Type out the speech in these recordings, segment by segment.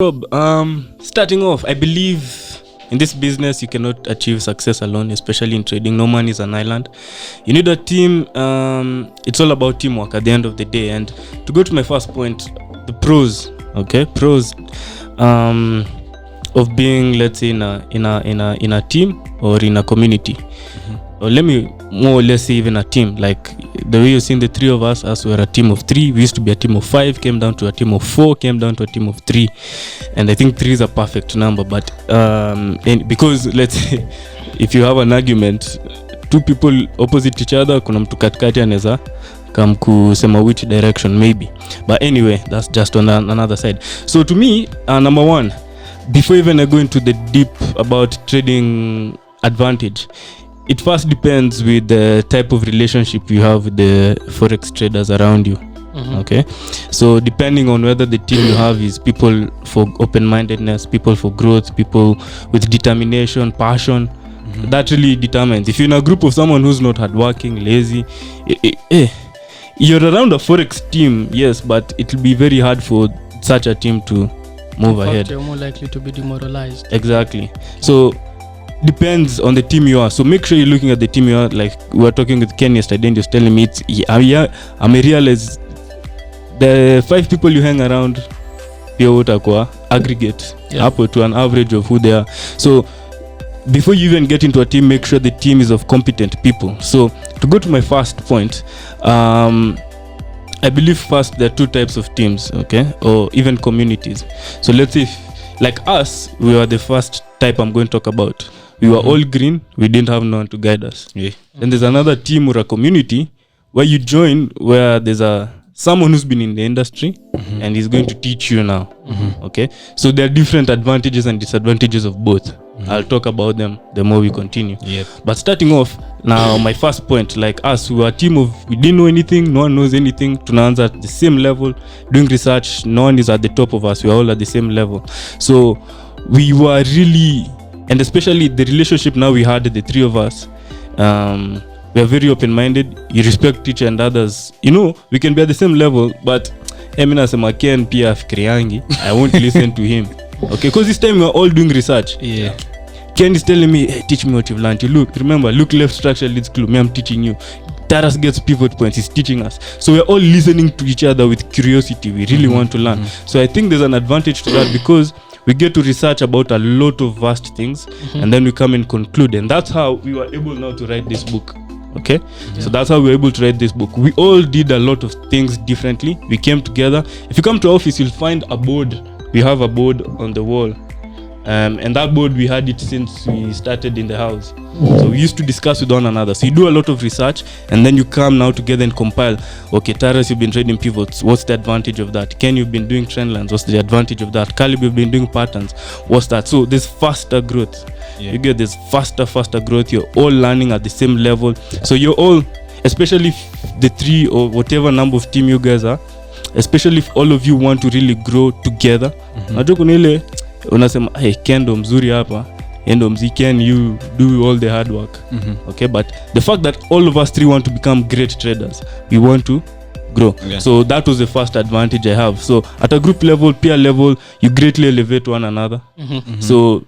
Rob, starting off, I believe in this business you cannot achieve success alone, especially in trading. No man is an island. You need a team. It's all about teamwork at the end of the day. And to go to my first point, the pros. Okay, pros of being, let's say, in a team or in a community. Or let me more or less say even a team. Like the way you've seen the three of us, as we were a team of 3, we used to be a team of 5, came down to a team of 4, came down to a team of 3, and I think 3 is a perfect number. But because let's say if you have an argument, 2 people opposite each other, kuna mtu katikati anaweza come kusema which direction maybe. But anyway, that's just on another side. So to me, number 1, before even I go into the deep about trading advantage, it first depends with the type of relationship you have with the forex traders around you. Okay, so depending on whether the team you have is people for open-mindedness, people for growth, people with determination, passion, that really determines. If you're in a group of someone who's not hardworking, lazy, you're around a forex team, yes, but it'll be very hard for such a team to move ahead. You're more likely to be demoralized. Exactly. So depends on the team you are. So make sure you're looking at the team you are. Like we were talking with Ken yesterday and he was telling me I may realize the 5 people you hang around pia utakuwa aggregate up to an average of who they are. So before you even get into a team, make sure the team is of competent people. So to go to my first point, I believe first there are 2 types of teams, okay, or even communities. So let's say like us, we were the first type I'm going to talk about. We were all green, we didn't have no one to guide us. Then there's another team or a community where you join, where there's someone who's been in the industry and he's going to teach you now. Okay, so there are different advantages and disadvantages of both. I'll talk about them the more we continue. But starting off now, my first point, like us, we were a team of, we didn't know anything, no one knows anything. Tunaanza at the same level, doing research, no one is at the top of us, we are all at the same level. So we were really, and especially the relationship now we had, the 3 of us, we are very open-minded. You respect each and others. You know, we can be at the same level, but Emina sema Ken pia fikiriangi, I won't listen to him. Okay, because this time we are all doing research. Ken is telling me, hey, teach me what you've learned. You look left structure leads clue. Me, I'm teaching you. Taras gets pivot points. He's teaching us. So we're all listening to each other with curiosity. We really want to learn. So I think there's an advantage to that because we get to research about a lot of vast things and then we come and conclude. And that's how we were able now to write this book. Okay, so that's how we were able to write this book. We all did a lot of things differently. We came together. If you come to our office, you'll find a board. We have a board on the wall. And that board, we had it since we started in the house. So we used to discuss with one another. So you do a lot of research and then you come now together and compile. Okay, Taras, you've been trading pivots. What's the advantage of that? Ken, you've been doing trend lines. What's the advantage of that? Caleb, you've been doing patterns. What's that? So there's faster growth. You get this faster growth. You're all learning at the same level. So you're all, especially if the 3 or whatever number of team you guys are, especially if all of you want to really grow together. Najua kuna ile unasema hey, Ken ndo mzuri hapa, endo mzuri, Ken, you do all the hard work. Okay, but the fact that all of us 3 want to become great traders, we want to grow. So that was the first advantage I have. So at a group level, peer level, you greatly elevate one another. So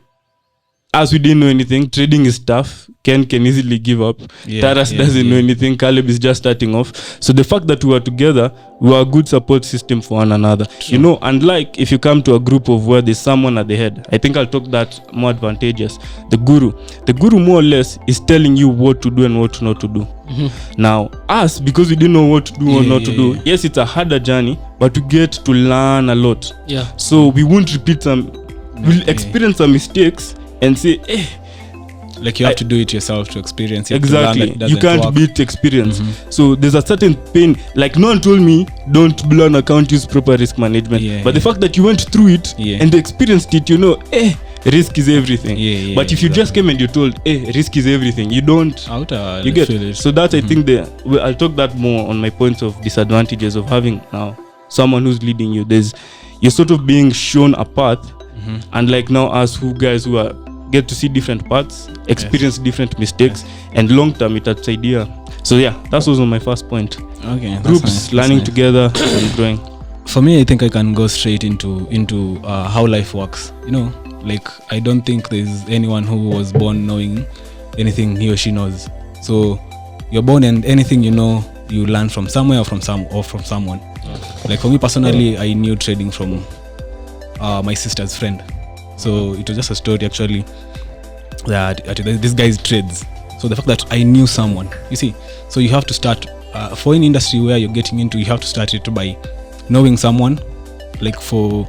as we didn't know anything, trading is tough. Ken can easily give up. Taras doesn't know anything. Caleb is just starting off. So the fact that we were together, we were a good support system for one another. You know, unlike if you come to a group of where there's someone at the head, I think I'll talk that more advantageous. The guru more or less is telling you what to do and what not to do. Now, us, because we didn't know what to do or not to do, yes, it's a harder journey, but we get to learn a lot. So we won't repeat we'll experience some mistakes and say, like you have to do it yourself to experience it. Exactly. You can't beat experience. So there's a certain pain. Like no one told me don't blow an account, use proper risk management. But the fact that you went through it and experienced it, you know, risk is everything. But if you just came and you told, risk is everything, you don't. You get it. So that I think I'll talk that more on my points of disadvantages of having now someone who's leading you. You're sort of being shown a path, and like now us who are get to see different parts, experience different mistakes, and long term it idea. So yeah, that was on my first point. Okay, groups learning together and growing. For me, I think I can go straight into how life works. Like I don't think there's anyone who was born knowing anything he or she knows. So you're born, and anything you know, you learn from somewhere or from someone. Like for me personally, I knew trading from my sister's friend. So it was just a story actually that this guy's trades. So the fact that I knew someone, you see, so you have to start for an industry where you're getting into, you have to start it by knowing someone. Like for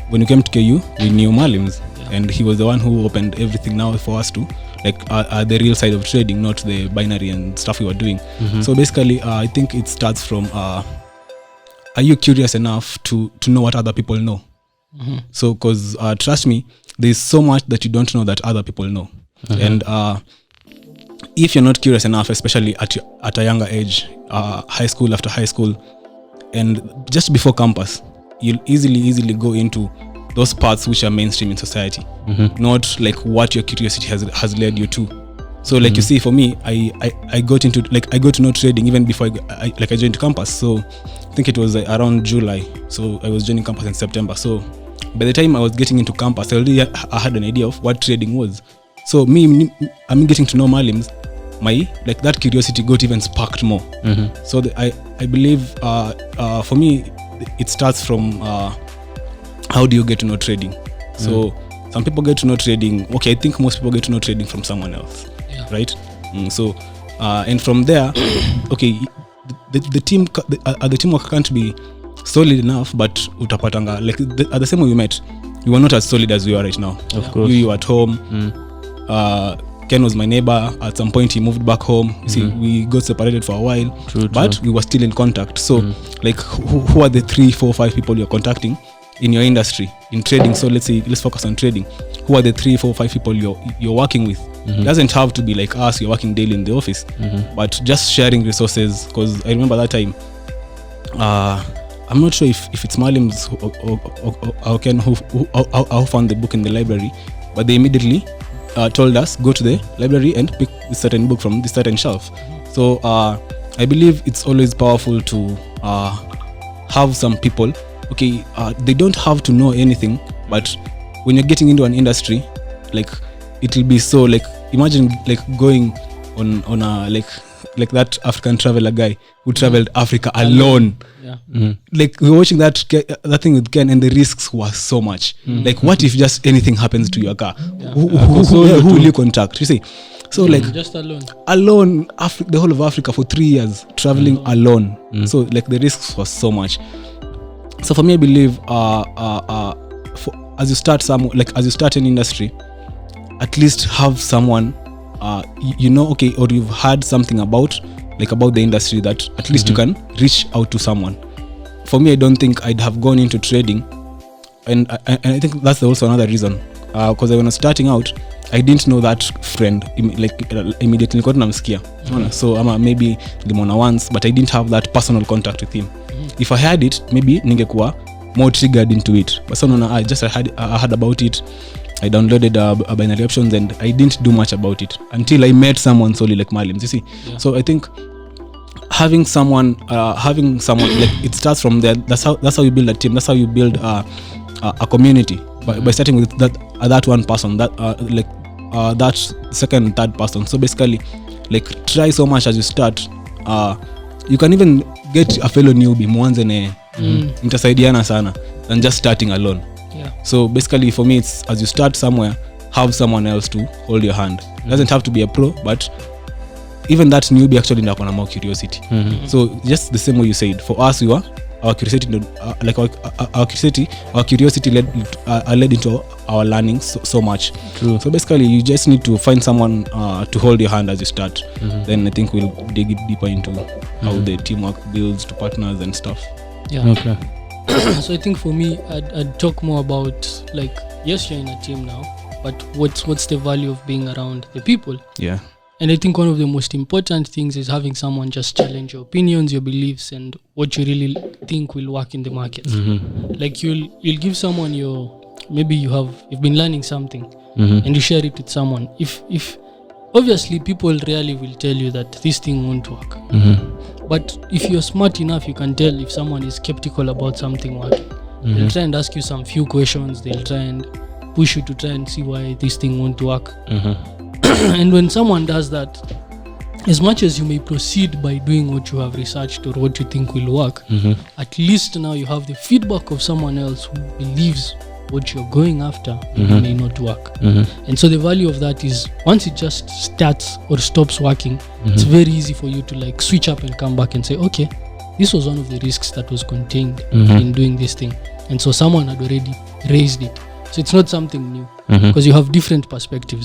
when you came to KU, we knew Malims, and he was the one who opened everything now for us to like the real side of trading, not the binary and stuff we were doing. So basically, I think it starts from are you curious enough to know what other people know? So because trust me, there's so much that you don't know that other people know. And if you're not curious enough, especially at a younger age, high school after high school, and just before campus, you'll easily go into those paths which are mainstream in society, not like what your curiosity has led you to. So like you see, for me, I got into, like I got to know trading even before I joined campus. So I think it was around July. So I was joining campus in September. So by the time I was getting into campus, I had an idea of what trading was. So I'm getting to know Malims, my like that curiosity got even sparked more. So I believe for me it starts from how do you get to know trading. So some people get to know trading, I think most people get to know trading from someone else, right? So and from there the teamwork can't be solid enough, but utapatanga like at the same way we met, we were not as solid as we are right now. Of course, you were at home. Ken was my neighbor. At some point he moved back home. You see, we got separated for a while, but we were still in contact. So like who are the 3, 4, 5 people you're contacting in your industry, in trading? So let's focus on trading. Who are the 3, 4, 5 people you're working with? It doesn't have to be like us, you're working daily in the office, but just sharing resources. Because I remember that time, I'm not sure if it's Malims or Ken who found the book in the library, but they immediately told us, go to the library and pick a certain book from this certain shelf. So I believe it's always powerful to have some people, they don't have to know anything, but when you're getting into an industry, like it will be so like, imagine like going on a like that African traveler guy who traveled Africa alone. Like we were watching that thing with Ken, and the risks were so much. Like what if just anything happens to your car? Who will you contact? You see, so like just alone the whole of Africa for 3 years traveling alone. So like the risks was so much. So for me, I believe as you start an industry, at least have someone or you've heard something about the industry that at least you can reach out to someone. For me, I don't think I'd have gone into trading, and I think that's also another reason, because when I was starting out, I didn't know that friend immediately. So maybe limona once, but I didn't have that personal contact with him. If I had it, maybe ningekuwa more triggered into it. But so I heard about it. I downloaded binary options, and I didn't do much about it until I met someone solely like Malims, you see. So I think having someone like it starts from there. That's how you build a team. That's how you build a community, by starting with that one person, that second, third person. So basically, like try so much as you start. You can even get a fellow newbie mwanze mtasaidiana sana than just starting alone. So basically for me, it's as you start somewhere, have someone else to hold your hand. It doesn't have to be a pro, but even that newbie actually nakona more curiosity. So just the same way you said, for us, our curiosity led into our learning so much. True. So basically you just need to find someone to hold your hand as you start. Then I think we'll dig it deeper into how the teamwork builds to partners and stuff. Okay. So I think for me, I'd talk more about, like, yes, you're in a team now, but what's the value of being around the people? And I think one of the most important things is having someone just challenge your opinions, your beliefs, and what you really think will work in the market. Like you'll give someone maybe you've been learning something, and you share it with someone. If obviously people rarely will tell you that this thing won't work, But if you're smart enough, you can tell if someone is skeptical about something working. They'll try and ask you some few questions. They'll try and push you to try and see why this thing won't work. And when someone does that, as much as you may proceed by doing what you have researched or what you think will work, at least now you have the feedback of someone else who believes what you're going after may not work. And so the value of that is once it just starts or stops working, it's very easy for you to like switch up and come back and say, okay, this was one of the risks that was contained in doing this thing. And so someone had already raised it. So it's not something new because you have different perspectives.